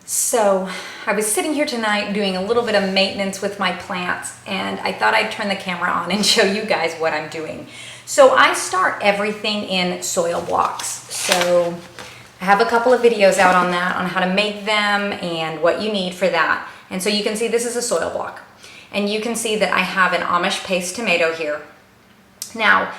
So I was sitting here tonight doing a little bit of maintenance with my plants, and I thought I'd turn the camera on and show you guys what I'm doing. So I start everything in soil blocks. So I have a couple of videos out on that, on how to make them and what you need for that. And so you can see this is a soil block. And you can see that I have an Amish paste tomato here. Now,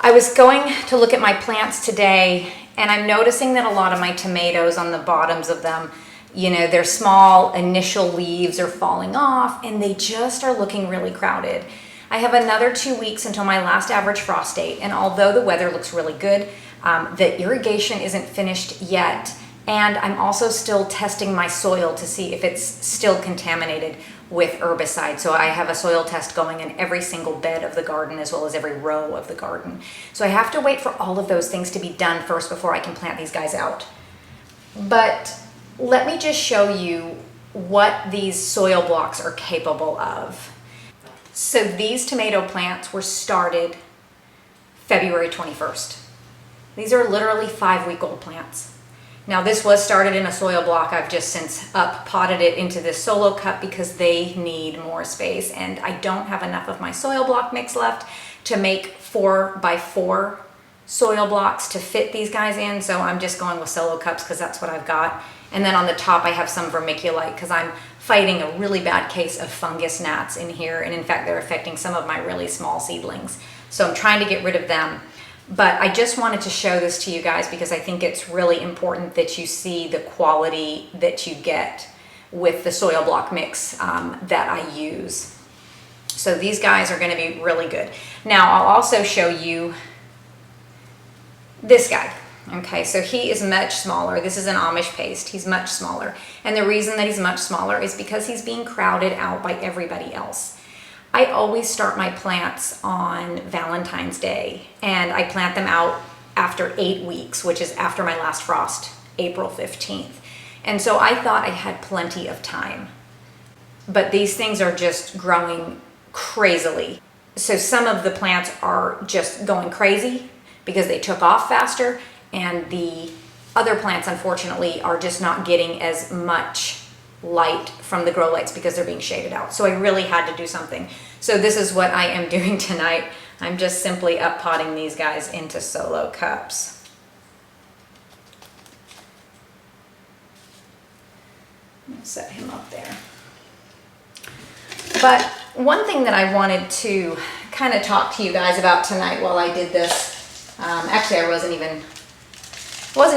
I was going to look at my plants today, and I'm noticing that a lot of my tomatoes on the bottoms of them, you know, their small initial leaves are falling off and they just are looking really crowded. I have another 2 weeks until my last average frost date, and although the weather looks really good, the irrigation isn't finished yet, and I'm also still testing my soil to see if it's still contaminated with herbicide. So I have a soil test going in every single bed of the garden as well as every row of the garden. So I have to wait for all of those things to be done first before I can plant these guys out. But let me just show you what these soil blocks are capable of. So these tomato plants were started February 21st. These are literally 5-week-old plants. Now this was started in a soil block. I've just since potted it into this solo cup because they need more space, and I don't have enough of my soil block mix left to make 4x4 soil blocks to fit these guys in, so I'm just going with solo cups because that's what I've got. And then on the top I have some vermiculite because I'm fighting a really bad case of fungus gnats in here, and in fact they're affecting some of my really small seedlings. So I'm trying to get rid of them. But I just wanted to show this to you guys because I think it's really important that you see the quality that you get with the soil block mix that I use. So these guys are going to be really good. Now I'll also show you this guy. Okay, so he is much smaller. This is an Amish paste. He's much smaller. And the reason that he's much smaller is because he's being crowded out by everybody else. I always start my plants on Valentine's Day, and I plant them out after 8 weeks, which is after my last frost, April 15th. And so I thought I had plenty of time. But these things are just growing crazily. So some of the plants are just going crazy because they took off faster, and the other plants, unfortunately, are just not getting as much light from the grow lights because they're being shaded out. So I really had to do something. So this is what I am doing tonight. I'm just simply up potting these guys into solo cups. I'll set him up there. But one thing that I wanted to kind of talk to you guys about tonight while I did this, actually I wasn't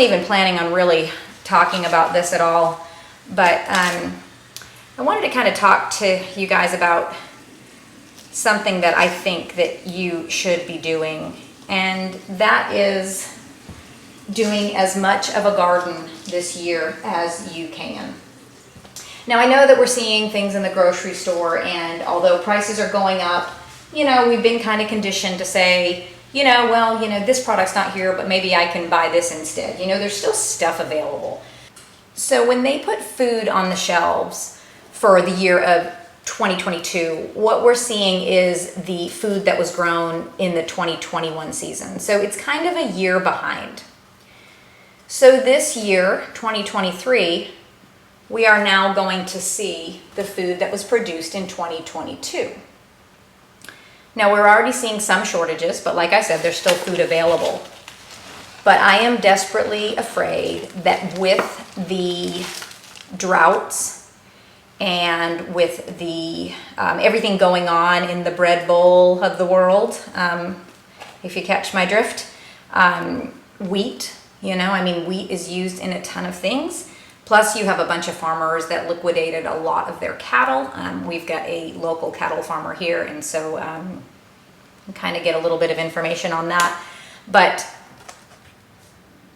even planning on really talking about this at all, but I wanted to kind of talk to you guys about something that I think that you should be doing, and that is doing as much of a garden this year as you can. Now I know that we're seeing things in the grocery store, and although prices are going up, you know, we've been kind of conditioned to say, you know, well, you know, this product's not here, but maybe I can buy this instead. You know, there's still stuff available. So when they put food on the shelves for the year of 2022, what we're seeing is the food that was grown in the 2021 season. So it's kind of a year behind. So this year, 2023, we are now going to see the food that was produced in 2022. Now we're already seeing some shortages, but like I said, there's still food available. But I am desperately afraid that with the droughts and with the everything going on in the bread bowl of the world, if you catch my drift, wheat, you know, I mean, wheat is used in a ton of things. Plus you have a bunch of farmers that liquidated a lot of their cattle. We've got a local cattle farmer here, and so kind of get a little bit of information on that. But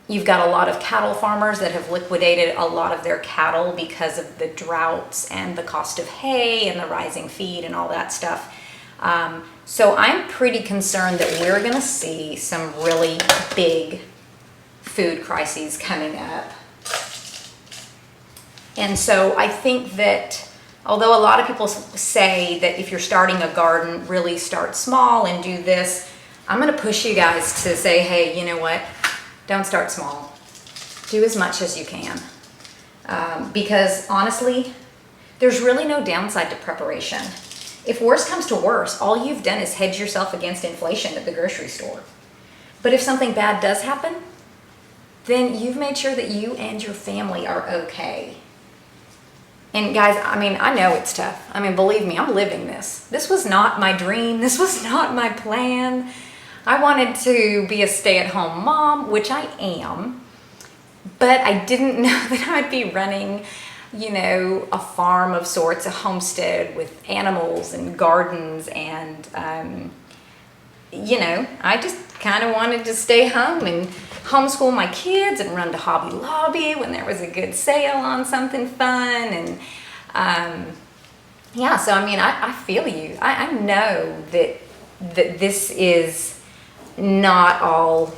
you've got a lot of cattle farmers that have liquidated a lot of their cattle because of the droughts and the cost of hay and the rising feed and all that stuff. So I'm pretty concerned that we're going to see some really big food crises coming up. And so I think that although a lot of people say that if you're starting a garden, really start small and do this, I'm going to push you guys to say, hey, you know what? Don't start small. Do as much as you can. because honestly, there's really no downside to preparation. If worse comes to worse, all you've done is hedge yourself against inflation at the grocery store. But if something bad does happen, then you've made sure that you and your family are okay. And guys, I mean, I know it's tough. I mean, believe me, I'm living this. This was not my dream. This was not my plan. I wanted to be a stay-at-home mom, which I am, but I didn't know that I'd be running, you know, a farm of sorts, a homestead with animals and gardens, and, you know, I just kind of wanted to stay home and homeschool my kids and run to Hobby Lobby when there was a good sale on something fun. And yeah, so I mean, I feel you. I know that this is not all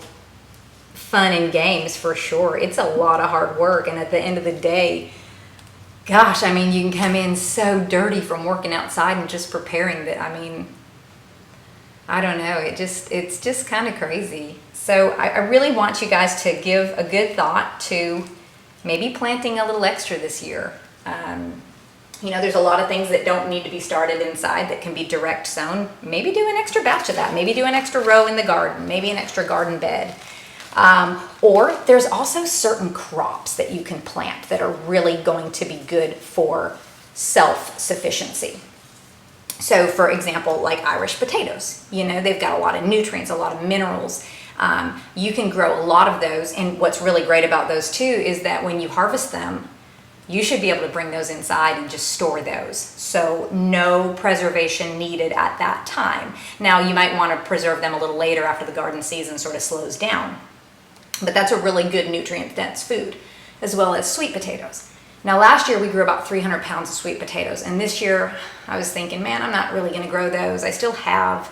fun and games for sure. It's a lot of hard work, and at the end of the day, gosh, I mean, you can come in so dirty from working outside and just preparing that, I mean, I don't know, it's just kind of crazy. So I really want you guys to give a good thought to maybe planting a little extra this year. You know, there's a lot of things that don't need to be started inside that can be direct sown. Maybe do an extra batch of that. Maybe do an extra row in the garden. Maybe an extra garden bed. Or there's also certain crops that you can plant that are really going to be good for self-sufficiency. So for example, like Irish potatoes, you know, they've got a lot of nutrients, a lot of minerals. You can grow a lot of those. And what's really great about those too is that when you harvest them, you should be able to bring those inside and just store those. So no preservation needed at that time. Now you might want to preserve them a little later after the garden season sort of slows down. But that's a really good nutrient dense food, as well as sweet potatoes. Now last year we grew about 300 pounds of sweet potatoes, and this year I was thinking, man, I'm not really gonna grow those. I still have,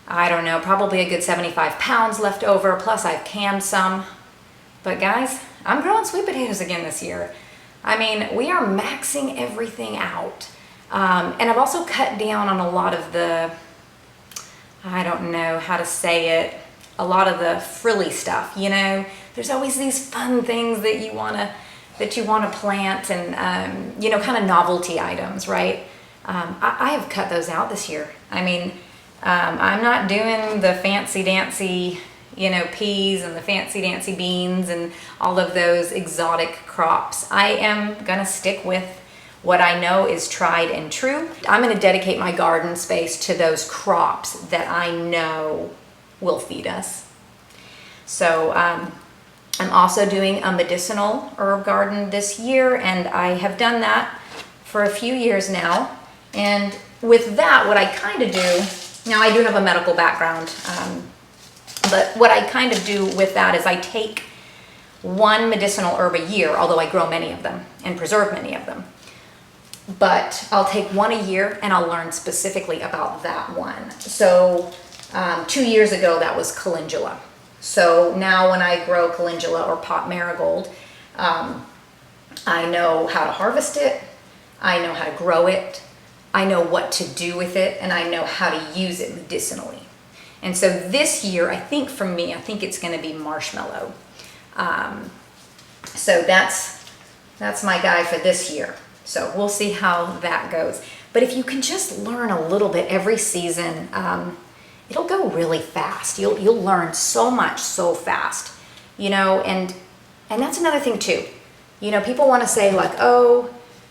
I don't know, probably a good 75 pounds left over, plus I've canned some. But guys, I'm growing sweet potatoes again this year. I mean, we are maxing everything out. And I've also cut down on a lot of the, I don't know how to say it, a lot of the frilly stuff, you know? There's always these fun things that you wanna plant, and you know, kind of novelty items, right? I have cut those out this year. I mean, I'm not doing the fancy dancy, you know, peas and the fancy dancy beans and all of those exotic crops. I am gonna stick with what I know is tried and true. I'm gonna dedicate my garden space to those crops that I know will feed us. So I'm also doing a medicinal herb garden this year, and I have done that for a few years now. And with that, what I kind of do, now I do have a medical background, but what I kind of do with that is I take one medicinal herb a year, although I grow many of them and preserve many of them. But I'll take one a year and I'll learn specifically about that one. So 2 years ago, that was calendula. So now when I grow calendula or pot marigold, I know how to harvest it, I know how to grow it, I know what to do with it, and I know how to use it medicinally. And so this year, I think for me, I think it's gonna be marshmallow. So that's my guy for this year. So we'll see how that goes. But if you can just learn a little bit every season, it'll go really fast. You'll learn so much so fast, you know, and that's another thing too. You know, people want to say like, oh,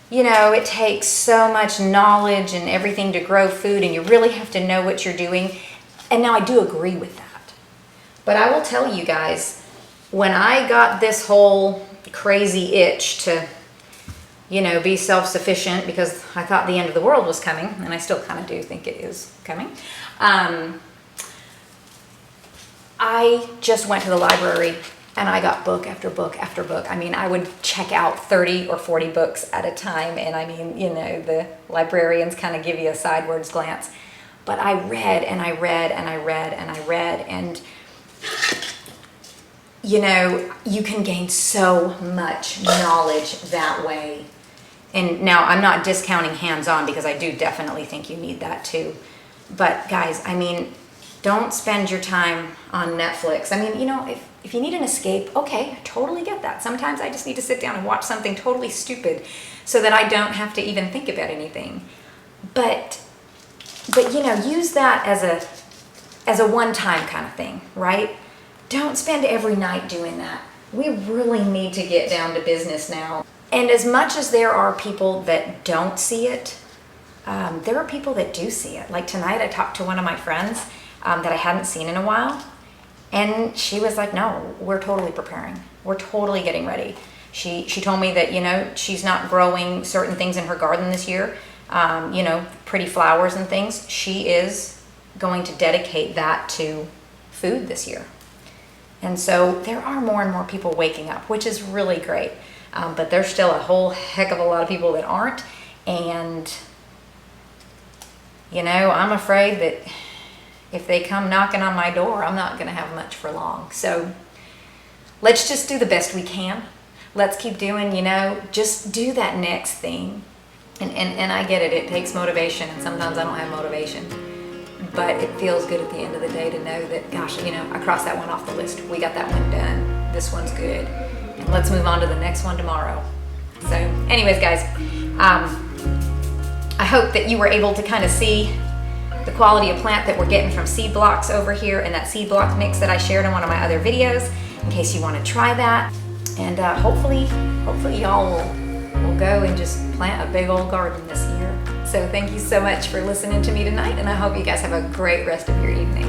you know, it takes so much knowledge and everything to grow food, and you really have to know what you're doing. And now I do agree with that. But I will tell you guys, when I got this whole crazy itch to, you know, be self-sufficient, because I thought the end of the world was coming, and I still kind of do think it is coming. I just went to the library and I got book after book after book. I mean, I would check out 30 or 40 books at a time, and I mean, you know, the librarians kind of give you a sideways glance. But I read and I read and I read and I read, and you know, you can gain so much knowledge that way. And now I'm not discounting hands-on, because I do definitely think you need that too. But guys, I mean, don't spend your time on Netflix. I mean, you know, if you need an escape, okay, I totally get that. Sometimes I just need to sit down and watch something totally stupid so that I don't have to even think about anything. But you know, use that as a one-time kind of thing, right? Don't spend every night doing that. We really need to get down to business now. And as much as there are people that don't see it, there are people that do see it. Like tonight I talked to one of my friends that I hadn't seen in a while, and she was like, no, we're totally preparing. We're totally getting ready. She told me that, you know, she's not growing certain things in her garden this year, you know, pretty flowers and things. She is going to dedicate that to food this year. And so there are more and more people waking up, which is really great. But there's still a whole heck of a lot of people that aren't. And, you know, I'm afraid that if they come knocking on my door, I'm not going to have much for long. So let's just do the best we can. Let's keep doing, you know, just do that next thing. And I get it. It takes motivation, and sometimes I don't have motivation. But it feels good at the end of the day to know that, gosh, you know, I crossed that one off the list. We got that one done. This one's good. And let's move on to the next one tomorrow. So anyways, guys, I hope that you were able to kind of see the quality of plant that we're getting from seed blocks over here and that seed block mix that I shared in one of my other videos, in case you want to try that. And hopefully y'all will go and just plant a big old garden this year. So thank you so much for listening to me tonight, and I hope you guys have a great rest of your evening.